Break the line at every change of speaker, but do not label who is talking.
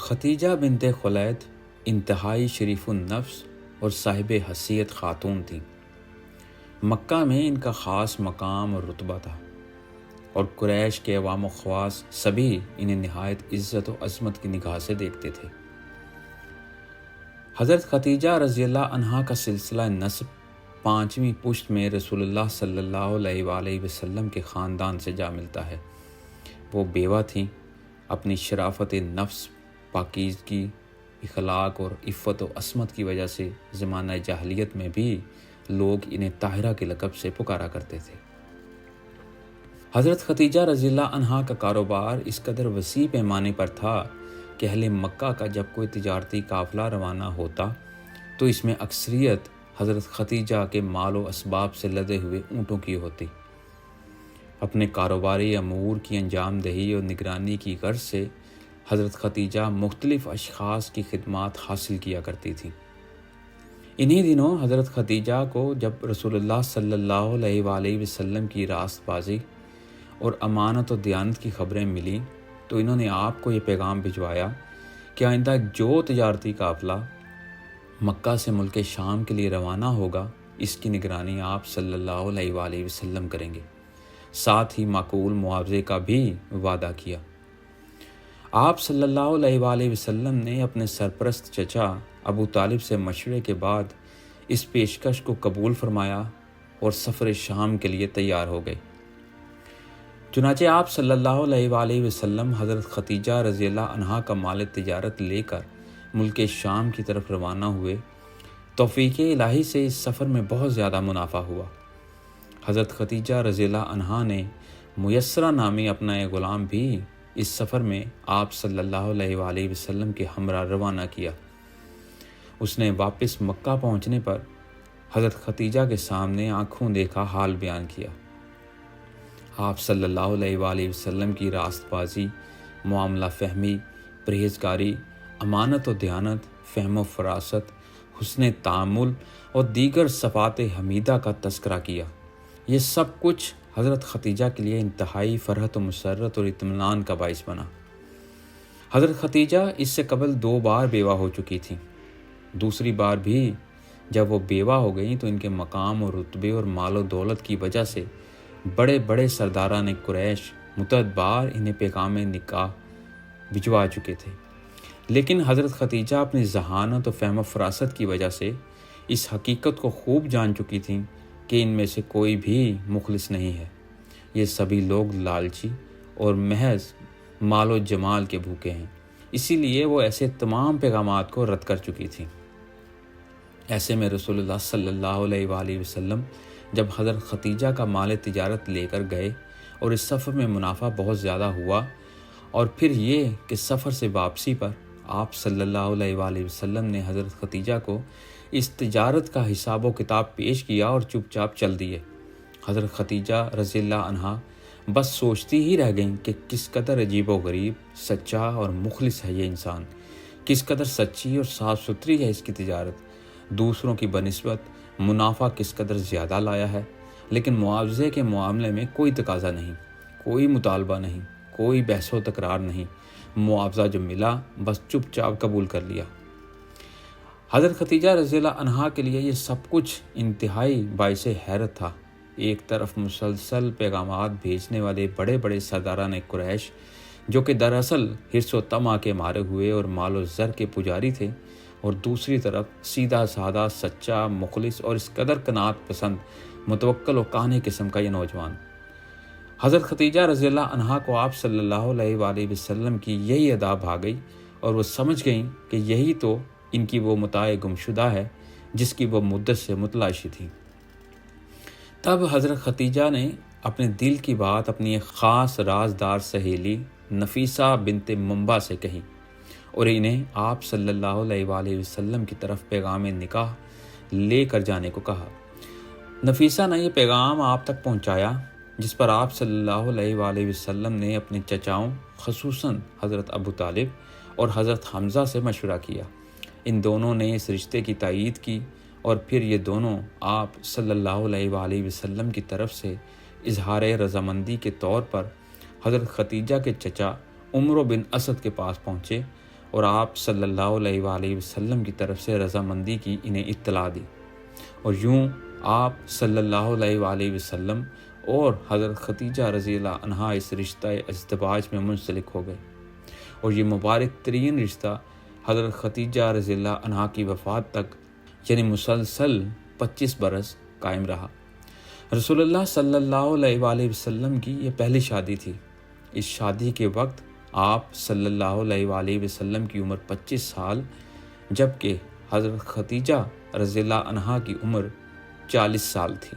ختیجہ بنت خلید انتہائی شریف النفس اور صاحب حیثیت خاتون تھیں۔ مکہ میں ان کا خاص مقام اور رتبہ تھا اور قریش کے عوام و خواص سبھی انہیں نہایت عزت و عظمت کی نگاہ سے دیکھتے تھے۔ حضرت ختیجہ رضی اللہ عنہا کا سلسلہ نسب 5ویں پشت میں رسول اللہ صلی اللہ علیہ وآلہ وسلم کے خاندان سے جا ملتا ہے۔ وہ بیوہ تھیں۔ اپنی شرافت نفس، پاکیزگی، اخلاق اور عفت و عصمت کی وجہ سے زمانہ جاہلیت میں بھی لوگ انہیں طاہرہ کے لقب سے پکارا کرتے تھے۔ حضرت ختیجہ رضی اللہ عنہا کا کاروبار اس قدر وسیع پیمانے پر تھا کہ اہل مکہ کا جب کوئی تجارتی قافلہ روانہ ہوتا تو اس میں اکثریت حضرت ختیجہ کے مال و اسباب سے لدے ہوئے اونٹوں کی ہوتی۔ اپنے کاروباری امور کی انجام دہی اور نگرانی کی غرض سے حضرت ختیجہ مختلف اشخاص کی خدمات حاصل کیا کرتی تھیں۔ انہی دنوں حضرت ختیجہ کو جب رسول اللہ صلی اللہ علیہ وآلہ وسلم کی راست بازی اور امانت و دیانت کی خبریں ملیں تو انہوں نے آپ کو یہ پیغام بھجوایا کہ آئندہ جو تجارتی قافلہ مکہ سے ملک شام کے لیے روانہ ہوگا اس کی نگرانی آپ صلی اللہ علیہ وآلہ وسلم کریں گے، ساتھ ہی معقول معاوضے کا بھی وعدہ کیا۔ آپ صلی اللہ علیہ وآلہ وسلم نے اپنے سرپرست چچا ابو طالب سے مشورے کے بعد اس پیشکش کو قبول فرمایا اور سفر شام کے لیے تیار ہو گئے۔ چنانچہ آپ صلی اللہ علیہ وآلہ وسلم حضرت ختیجہ رضی اللہ عنہا کا مال تجارت لے کر ملک شام کی طرف روانہ ہوئے۔ توفیق الہی سے اس سفر میں بہت زیادہ منافع ہوا۔ حضرت ختیجہ رضی اللہ عنہا نے میسرہ نامی اپنا ایک غلام بھی اس سفر میں آپ صلی اللہ علیہ وآلہ وسلم کے ہمراہ روانہ کیا۔ اس نے واپس مکہ پہنچنے پر حضرت ختیجہ کے سامنے آنکھوں دیکھا حال بیان کیا۔ آپ صلی اللہ علیہ وآلہ وسلم کی راست بازی، معاملہ فہمی، پرہیزگاری، امانت و دیانت، فہم و فراست، حسن تعامل اور دیگر صفات حمیدہ کا تذکرہ کیا۔ یہ سب کچھ حضرت ختیجہ کے لیے انتہائی فرحت و مسرت اور اطمینان کا باعث بنا۔ حضرت ختیجہ اس سے قبل 2 بار بیوہ ہو چکی تھیں۔ دوسری بار بھی جب وہ بیوہ ہو گئیں تو ان کے مقام اور رتبے اور مال و دولت کی وجہ سے بڑے بڑے سرداران قریش متعدد بار انہیں پیغام نکاح بھجوا چکے تھے، لیکن حضرت ختیجہ اپنی ذہانت و فہم و فراست کی وجہ سے اس حقیقت کو خوب جان چکی تھیں کہ ان میں سے کوئی بھی مخلص نہیں ہے۔ یہ سبھی لوگ لالچی اور محض مال و جمال کے بھوکے ہیں، اسی لیے وہ ایسے تمام پیغامات کو رد کر چکی تھیں۔ ایسے میں رسول اللہ صلی اللہ علیہ وآلہ وسلم جب حضرت ختیجہ کا مال تجارت لے کر گئے اور اس سفر میں منافع بہت زیادہ ہوا، اور پھر یہ کہ سفر سے واپسی پر آپ صلی اللہ علیہ وآلہ وسلم نے حضرت ختیجہ کو اس تجارت کا حساب و کتاب پیش کیا اور چپ چاپ چل دیے۔ حضرت ختیجہ رضی اللہ عنہا بس سوچتی ہی رہ گئیں کہ کس قدر عجیب و غریب، سچا اور مخلص ہے یہ انسان، کس قدر سچی اور صاف ستھری ہے اس کی تجارت، دوسروں کی بنسبت منافع کس قدر زیادہ لایا ہے، لیکن معاوضے کے معاملے میں کوئی تقاضا نہیں، کوئی مطالبہ نہیں، کوئی بحث و تکرار نہیں، معاوضہ جو ملا بس چپ چاپ قبول کر لیا۔ حضرت ختیجہ رضی اللہ عنہا کے لیے یہ سب کچھ انتہائی باعث حیرت تھا۔ ایک طرف مسلسل پیغامات بھیجنے والے بڑے بڑے سرداران قریش جو کہ دراصل حرص و طمع کے مارے ہوئے اور مال و زر کے پجاری تھے، اور دوسری طرف سیدھا سادہ، سچا، مخلص اور اس قدر قناعت پسند، متوکل و قانع قسم کا یہ نوجوان۔ حضرت ختیجہ رضی اللہ عنہا کو آپ صلی اللہ علیہ وآلہ وسلم کی یہی ادا بھا گئی اور وہ سمجھ گئیں کہ یہی تو ان کی وہ متاع گمشدہ ہے جس کی وہ مدت سے متلاشی تھی۔ تب حضرت ختیجہ نے اپنے دل کی بات اپنی ایک خاص رازدار سہیلی نفیسہ بنت منبع سے کہی اور انہیں آپ صلی اللہ علیہ وآلہ وسلم کی طرف پیغام نکاح لے کر جانے کو کہا۔ نفیسہ نے یہ پیغام آپ تک پہنچایا، جس پر آپ صلی اللہ علیہ وآلہ وسلم نے اپنے چچاؤں خصوصاً حضرت ابو طالب اور حضرت حمزہ سے مشورہ کیا۔ ان دونوں نے اس رشتے کی تائید کی اور پھر یہ دونوں آپ صلی اللہ علیہ وآلہ وسلم کی طرف سے اظہار رضامندی کے طور پر حضرت ختیجہ کے چچا عمرو بن اسد کے پاس پہنچے اور آپ صلی اللہ علیہ وآلہ وسلم کی طرف سے رضامندی کی انہیں اطلاع دی، اور یوں آپ صلی اللہ علیہ وآلہ وسلم اور حضرت خدیجہ رضی اللہ عنہا اس رشتہ ازدواج میں منسلک ہو گئے، اور یہ مبارک ترین رشتہ حضرت خدیجہ رضی اللہ عنہا کی وفات تک یعنی مسلسل 25 برس قائم رہا۔ رسول اللہ صلی اللہ علیہ وآلہ وسلم کی یہ پہلی شادی تھی۔ اس شادی کے وقت آپ صلی اللہ علیہ وآلہ وسلم کی عمر 25 سال جبکہ حضرت خدیجہ رضی اللہ عنہا کی عمر 40 سال تھی۔